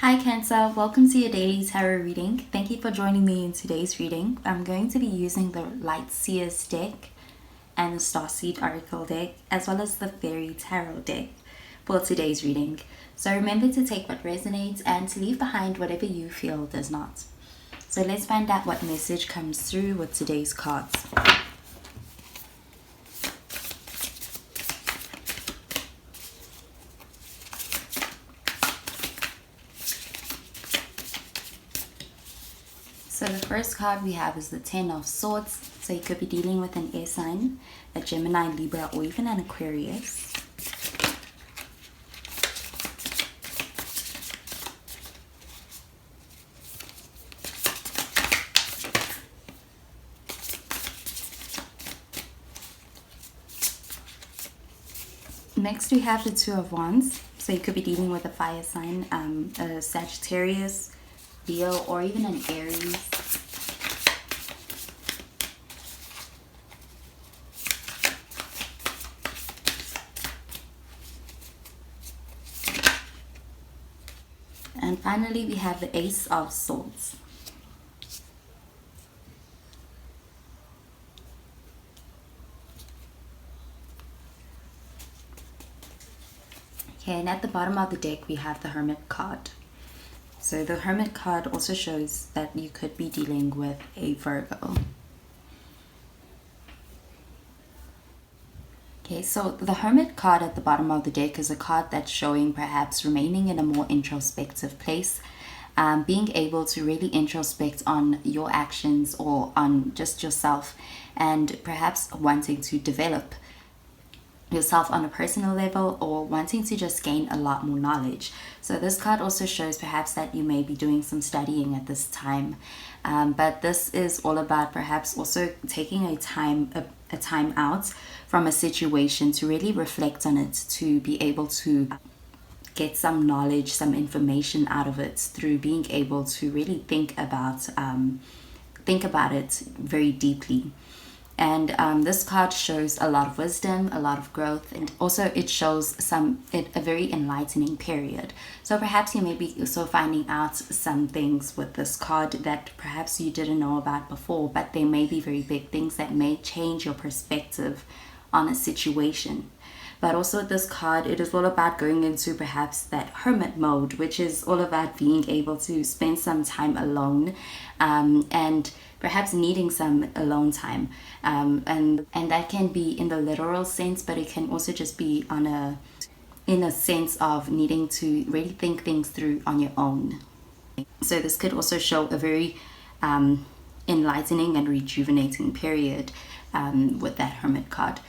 Hi Cancer, welcome to your daily tarot reading. Thank you for joining me in today's reading. I'm going to be using the Light Seers deck and the Starseed Oracle deck, as well as the Fairy Tarot deck for today's reading. So remember to take what resonates and to leave behind whatever you feel does not. So let's find out what message comes through with today's cards. So the first card we have is the Ten of Swords. So you could be dealing with an air sign, a Gemini, Libra, or even an Aquarius. Next we have the Two of Wands. So you could be dealing with a fire sign, a Sagittarius, Leo, or even an Aries. And finally we have the Ace of Swords. Okay, and at the bottom of the deck we have the Hermit card. So the Hermit card also shows that you could be dealing with a Virgo. Okay, so the Hermit card at the bottom of the deck is a card that's showing perhaps remaining in a more introspective place, being able to really introspect on your actions or on just yourself, and perhaps wanting to develop yourself on a personal level or wanting to just gain a lot more knowledge. So this card also shows perhaps that you may be doing some studying at this time, but this is all about perhaps also taking a time out from a situation to really reflect on it, to be able to get some knowledge, some information out of it through being able to really think about it very deeply. And this card shows a lot of wisdom, a lot of growth, and also it shows a very enlightening period. So perhaps you may be also finding out some things with this card that perhaps you didn't know about before, but they may be very big things that may change your perspective on a situation. But also with this card, it is all about going into perhaps that hermit mode, which is all about being able to spend some time alone, and perhaps needing some alone time, and that can be in the literal sense, but it can also just be in a sense of needing to really think things through on your own. So this could also show a very enlightening and rejuvenating period with that Hermit card.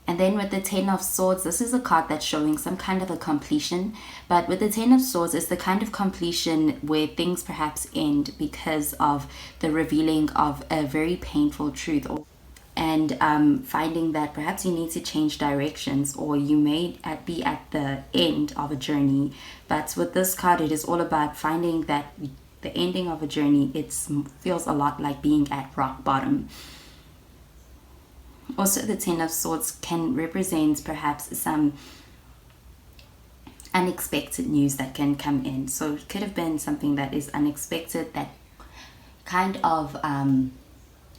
And then with the Ten of Swords, this is a card that's showing some kind of a completion. But with the Ten of Swords, it's the kind of completion where things perhaps end because of the revealing of a very painful truth, and finding that perhaps you need to change directions, or you may be at the end of a journey. But with this card, it is all about finding that the ending of a journey, it feels a lot like being at rock bottom. Also, the Ten of Swords can represent perhaps some unexpected news that can come in. So it could have been something that is unexpected that kind of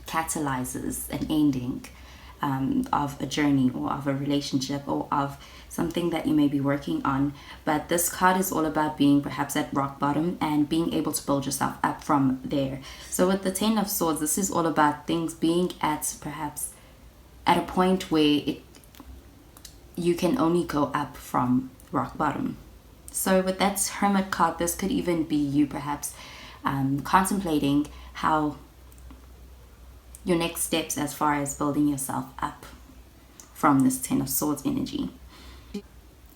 catalyzes an ending of a journey or of a relationship or of something that you may be working on. But this card is all about being perhaps at rock bottom and being able to build yourself up from there. So with the Ten of Swords, this is all about things being at perhaps at a point where you can only go up from rock bottom. So with that Hermit card, this could even be you perhaps contemplating how your next steps as far as building yourself up from this Ten of Swords energy.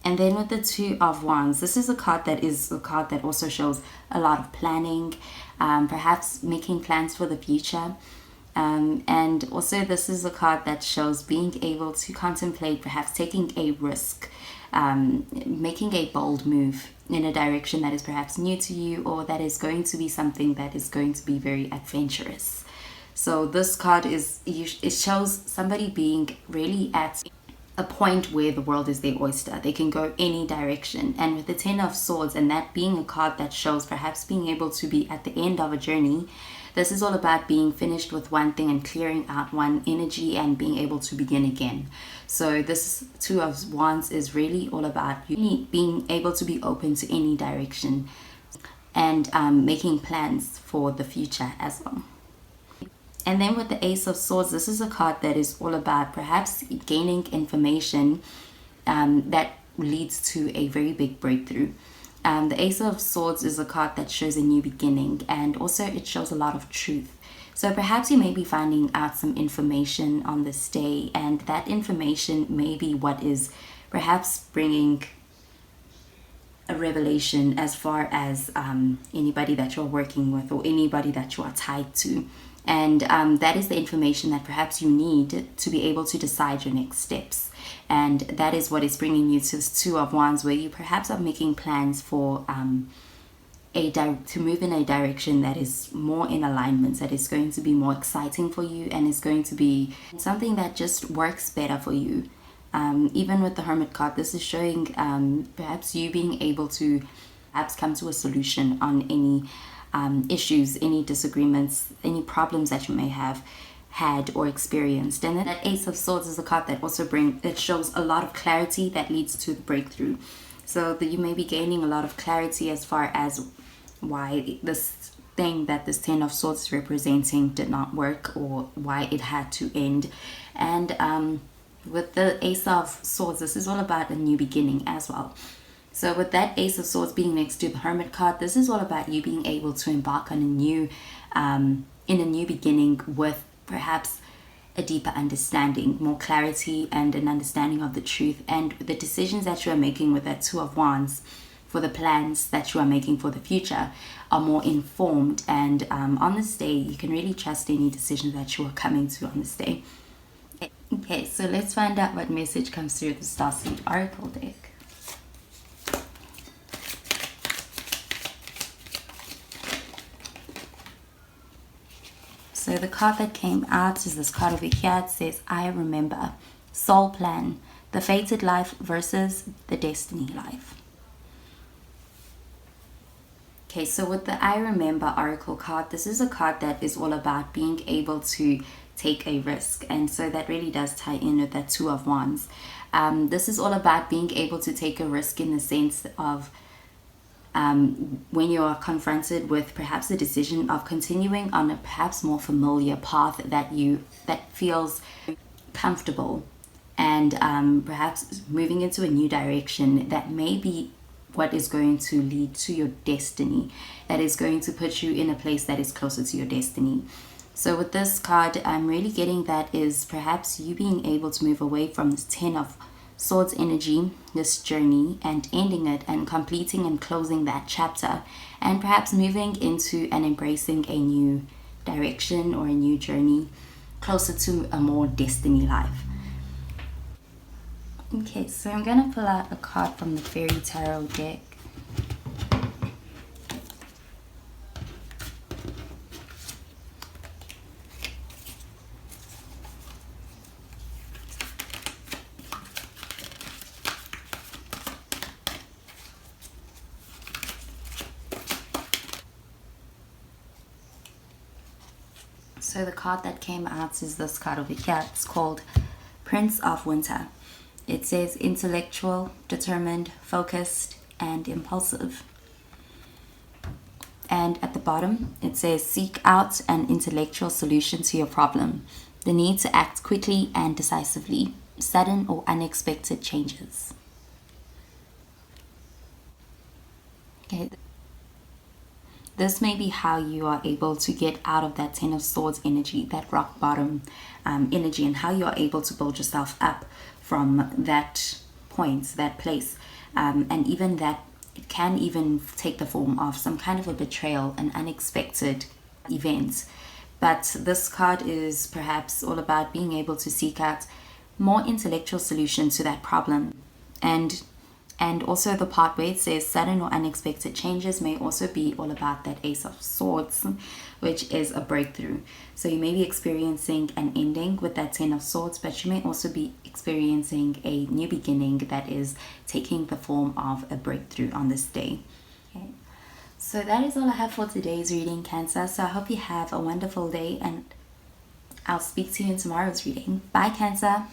And then with the Two of Wands, this is a card that also shows a lot of planning, perhaps making plans for the future. And also this is a card that shows being able to contemplate perhaps taking a risk, making a bold move in a direction that is perhaps new to you, or that is going to be something that is going to be very adventurous. So this card it shows somebody being really at a point where the world is their oyster. They can go any direction. And with the Ten of Swords, and that being a card that shows perhaps being able to be at the end of a journey, this is all about being finished with one thing and clearing out one energy and being able to begin again. So this Two of Wands is really all about you being able to be open to any direction and making plans for the future as well. And then with the Ace of Swords, this is a card that is all about perhaps gaining information that leads to a very big breakthrough. The Ace of Swords is a card that shows a new beginning, and also it shows a lot of truth. So perhaps you may be finding out some information on this day, and that information may be what is perhaps bringing a revelation as far as anybody that you're working with or anybody that you are tied to. And that is the information that perhaps you need to be able to decide your next steps. And that is what is bringing you to this Two of Wands, where you perhaps are making plans for to move in a direction that is more in alignment, that is going to be more exciting for you, and is going to be something that just works better for you. Even with the Hermit card, this is showing perhaps you being able to perhaps come to a solution on any issues, any disagreements, any problems that you may have had or experienced. And then that Ace of Swords is a card that also that shows a lot of clarity that leads to the breakthrough. So that you may be gaining a lot of clarity as far as why this thing that this Ten of Swords is representing did not work, or why it had to end. And with the Ace of Swords, this is all about a new beginning as well. So with that Ace of Swords being next to the Hermit card, this is all about you being able to embark on in a new beginning with perhaps a deeper understanding, more clarity, and an understanding of the truth. And the decisions that you are making with that Two of Wands for the plans that you are making for the future are more informed. And on this day, you can really trust any decision that you are coming to on this day. Okay, so let's find out what message comes through the Starseed Oracle deck. So the card that came out is this card over here. It says, I remember, soul plan, the fated life versus the destiny life. Okay, so with the I remember Oracle card, this is a card that is all about being able to take a risk. And so that really does tie in with that Two of Wands. This is all about being able to take a risk in the sense of when you are confronted with perhaps the decision of continuing on a perhaps more familiar path that feels comfortable, and perhaps moving into a new direction that may be what is going to lead to your destiny, that is going to put you in a place that is closer to your destiny. So with this card, I'm really getting that is perhaps you being able to move away from this Ten of Swords energy, this journey, and ending it and completing and closing that chapter, and perhaps moving into and embracing a new direction or a new journey closer to a more destiny life. Okay, so I'm going to pull out a card from the Fairy Tarot deck. So the card that came out is this card over here. It's called Prince of Winter. It says intellectual, determined, focused, and impulsive. And at the bottom, it says seek out an intellectual solution to your problem. The need to act quickly and decisively. Sudden or unexpected changes. Okay. This may be how you are able to get out of that Ten of Swords energy, that rock bottom energy, and how you are able to build yourself up from that point, that place. And even that, it can even take the form of some kind of a betrayal, an unexpected event. But this card is perhaps all about being able to seek out more intellectual solutions to that problem. And And also the part where it says sudden or unexpected changes may also be all about that Ace of Swords, which is a breakthrough. So you may be experiencing an ending with that Ten of Swords, but you may also be experiencing a new beginning that is taking the form of a breakthrough on this day. Okay. So that is all I have for today's reading, Cancer. So I hope you have a wonderful day, and I'll speak to you in tomorrow's reading. Bye, Cancer.